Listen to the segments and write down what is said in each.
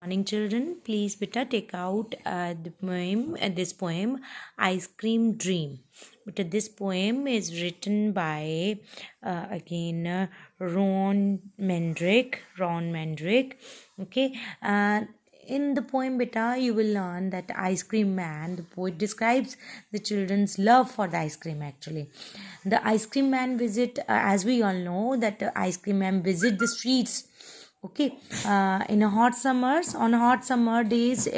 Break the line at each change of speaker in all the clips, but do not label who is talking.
Morning, children. Please, beta, take out this poem, Ice Cream Dream. Beta, this poem is written by, Ron Mendrick. Okay. In the poem, beta, you will learn that ice cream man, the poet describes the children's love for the ice cream. Actually, the ice cream man as we all know, that the ice cream man visit the streets. Okay, in a hot summers, on hot summer days,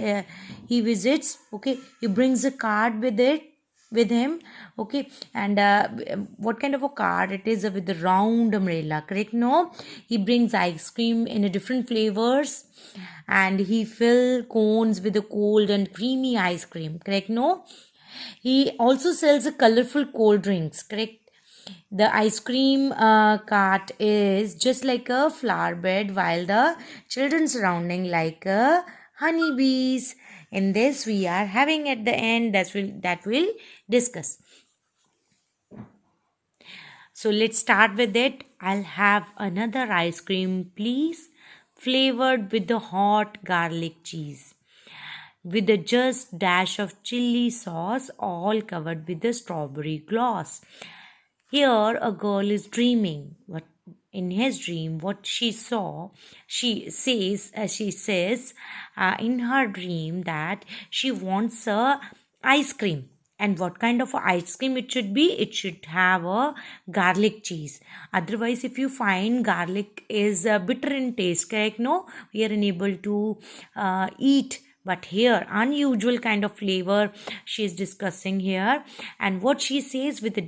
he visits. Okay, he brings a card with him. Okay, and what kind of a card it is, with the round umbrella, correct? No, he brings ice cream in a different flavors, and he fill cones with the cold and creamy ice cream, correct? No, he also sells a colorful cold drinks, correct? The ice cream cart is just like a flower bed, while the children surrounding like honeybees. In this, we are having at the end that will discuss. So let's start with it. I'll have another ice cream, please, flavored with the hot garlic cheese, with a just dash of chili sauce, all covered with the strawberry gloss. Here, a girl is dreaming. What in his dream, what she saw, she says in her dream that she wants a ice cream. And what kind of ice cream it should be? It should have a garlic cheese. Otherwise, if you find garlic is bitter in taste, correct? No, we are unable to eat. But here, unusual kind of flavor she is discussing here. And what she says, with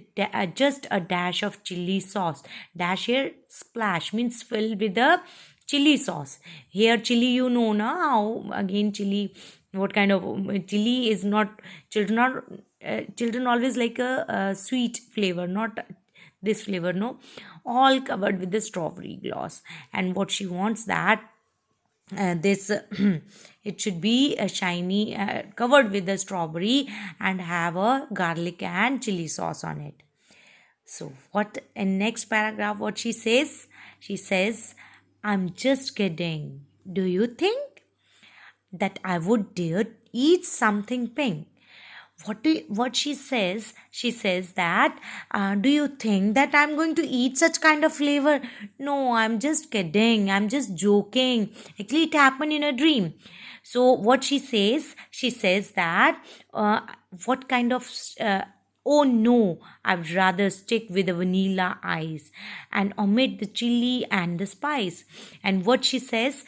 just a dash of chili sauce. Dash here, splash, means fill with the chili sauce. Here, chili, you know now how, again, chili, what kind of chili is not, children always like a sweet flavor, not this flavor, no, all covered with the strawberry gloss. And what she wants, that this it should be a shiny, covered with the strawberry, and have a garlic and chili sauce on it. So what in next paragraph, what she says? She says, I'm just kidding. Do you think that I would dare eat something pink? What she says that, do you think that I'm going to eat such kind of flavor? No, I'm just kidding, I'm just joking. Actually, it happened in a dream. So what she says that, what kind of oh no, I'd rather stick with the vanilla ice and omit the chili and the spice. And what she says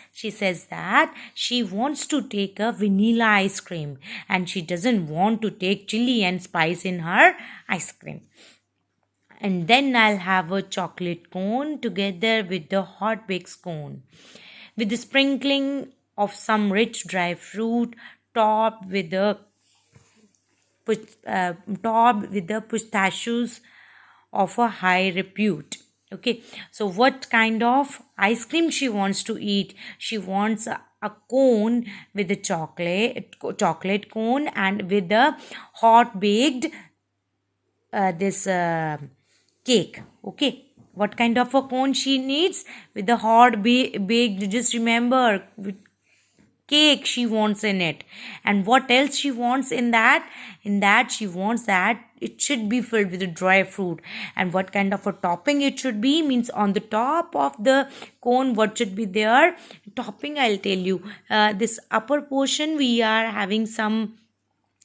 that she wants to take a vanilla ice cream, and she doesn't want to take chili and spice in her ice cream. And then I'll have a chocolate cone together with the hot baked scone, with the sprinkling of some rich dry fruit, topped with the topped with the pistachios of a high repute. Okay, so what kind of ice cream she wants to eat? She wants a cone with the chocolate cone, and with the hot baked this cake. Okay, what kind of a cone she needs? With the hot baked, just remember, with cake she wants in it. And what else she wants in that? In that, she wants that it should be filled with dry fruit. And what kind of a topping it should be? Means on the top of the cone, what should be there? Topping, I'll tell you. This upper portion, we are having some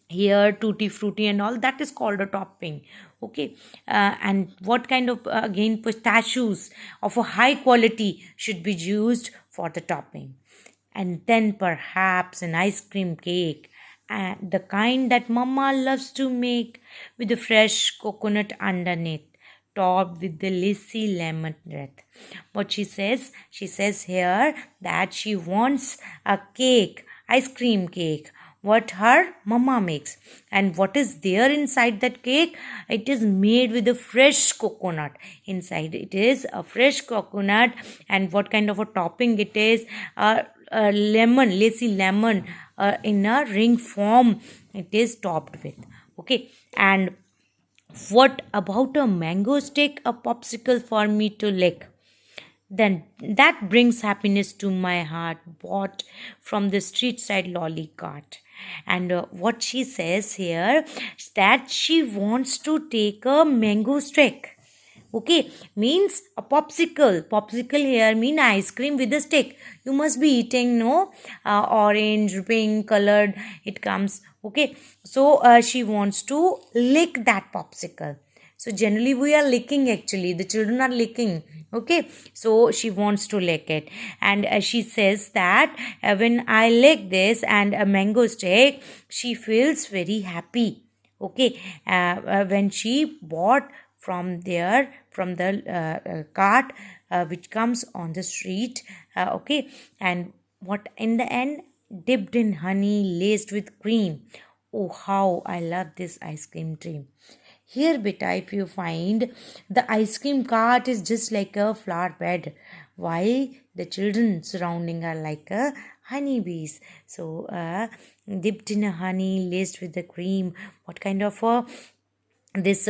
here tutti frutti and all, that is called a topping. Okay, and what kind of again, pistachios of a high quality should be used for the topping. And then perhaps an ice cream cake, and the kind that mama loves to make, with a fresh coconut underneath, topped with the lacy lemon breath. What she says here that she wants a cake, ice cream cake, what her mama makes. And what is there inside that cake? It is made with a fresh coconut. Inside it is a fresh coconut. And what kind of a topping it is? Lemon, lacy lemon, in a ring form it is topped with. Okay, and what about a mango stick, a popsicle for me to lick? then that brings happiness to my heart, bought from the street side lolly cart. And what she says here is that she wants to take a mango stick. Okay, means a popsicle. Popsicle here mean ice cream with a stick. You must be eating, no, orange, pink colored. It comes. Okay, so she wants to lick that popsicle. So generally we are licking, actually the children are licking. Okay, so she wants to lick it, and she says that when I lick this and a mango stick, she feels very happy. Okay, when she bought from there, from the cart which comes on the street. Okay, and what in the end, dipped in honey, laced with cream. Oh, how I love this ice cream dream. Here, beta, if you find, the ice cream cart is just like a flower bed, while the children surrounding are like a honeybees. So, dipped in a honey, laced with the cream. What kind of a this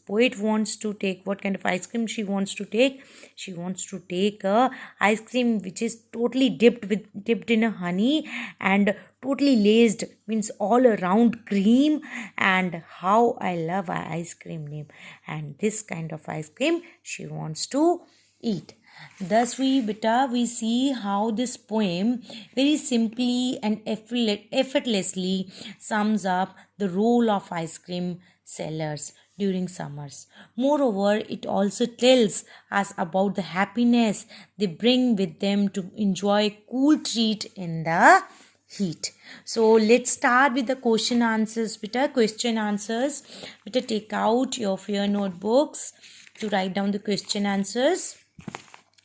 poet wants to take, what kind of ice cream she wants to take? She wants to take a ice cream which is totally dipped in a honey and totally laced, means all around cream. And how I love a ice cream name, and this kind of ice cream she wants to eat. Thus we see how this poem very simply and effortlessly sums up the role of ice cream sellers during summers. Moreover, it also tells us about the happiness they bring with them to enjoy cool treat in the heat. So let's start with the question answers. Question answers. Take out your fair notebooks to write down the question answers.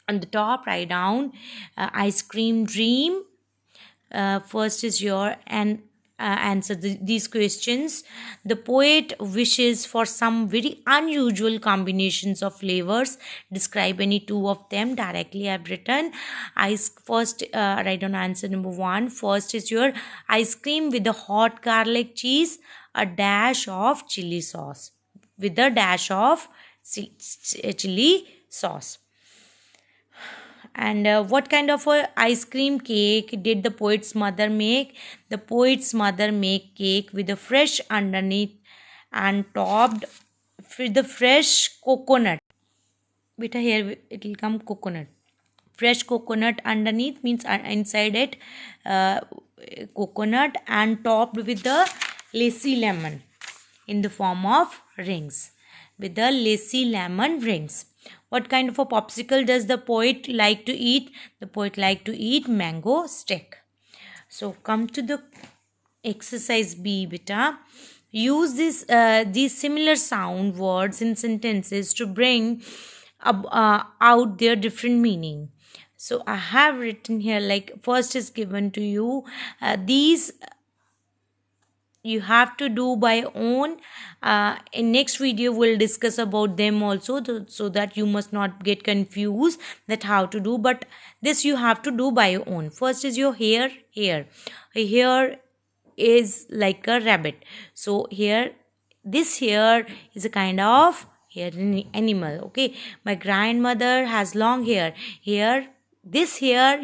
On the top, write down ice cream dream. First is your answer these questions. The poet wishes for some very unusual combinations of flavors. Describe any two of them. Directly I've written first. Write down answer number 1. First is your ice cream with the hot garlic cheese, a dash of chili sauce. With a dash of chili sauce. And what kind of a ice cream cake did the poet's mother make? The poet's mother make cake with a fresh underneath and topped with the fresh coconut. Beta, here it will come coconut. Fresh coconut underneath means inside it coconut, and topped with the lacy lemon in the form of rings. With the lacy lemon rings. What kind of a popsicle does the poet like to eat? The poet like to eat mango stick. So come to the exercise B, beta. Use these similar sound words in sentences to bring out their different meaning. So I have written here, like first is given to you. These you have to do by own. In next video we'll discuss about them also, so that you must not get confused that how to do, but this you have to do by your own. First is your hair. Hair is like a rabbit, so here this hair is a kind of hair animal. Okay, my grandmother has long hair. This hair,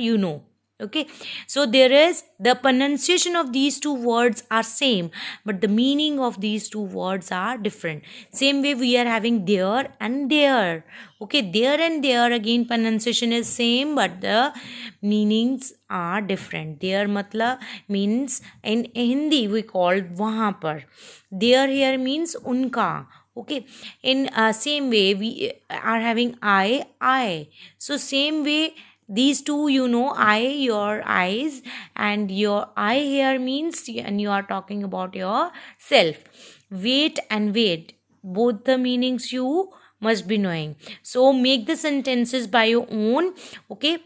okay, so there is the pronunciation of these two words are same, but the meaning of these two words are different. Same way we are having there and there. Okay, there and there, again pronunciation is same, but the meanings are different. There matlab means in Hindi we call wahan par. There here means unka. Okay, in same way we are having I. So same way these two, your eyes, and your eye here means, and you are talking about yourself. Wait and wait, both the meanings you must be knowing. So make the sentences by your own. Okay,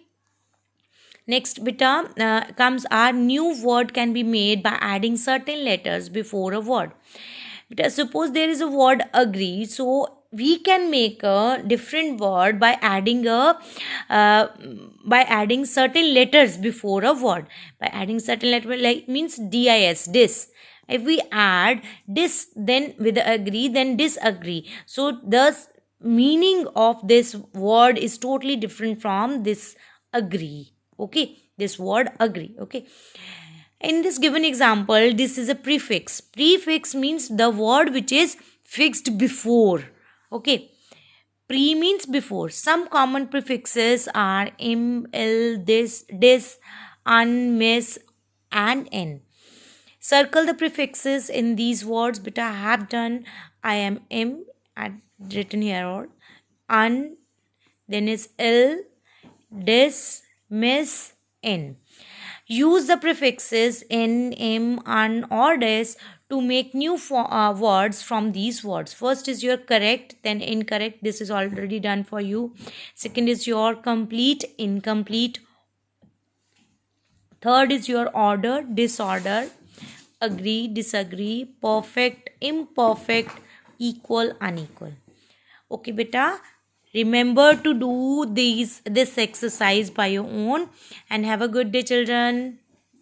next beta comes our new word can be made by adding certain letters before a word. Beta, suppose there is a word agree, so we can make a different word by adding certain letters before a word. By adding certain letters, like means dis. If we add dis then with agree, then disagree. So thus meaning of this word is totally different from this agree. Okay, this word agree. Okay, in this given example, this is a prefix. Prefix means the word which is fixed before. Okay, pre means before. Some common prefixes are im, il, this, dis, un, miss, and n. Circle the prefixes in these words, but I have done. I am im, I written here, or un, then is il, dis, miss, n. Use the prefixes in, im, un, or des to make new words from these words. First is your correct, then incorrect. This is already done for you. Second is your complete, incomplete. Third is your order, disorder, agree, disagree, perfect, imperfect, equal, unequal. Okay, beta. Remember to do this exercise by your own, and have a good day, children.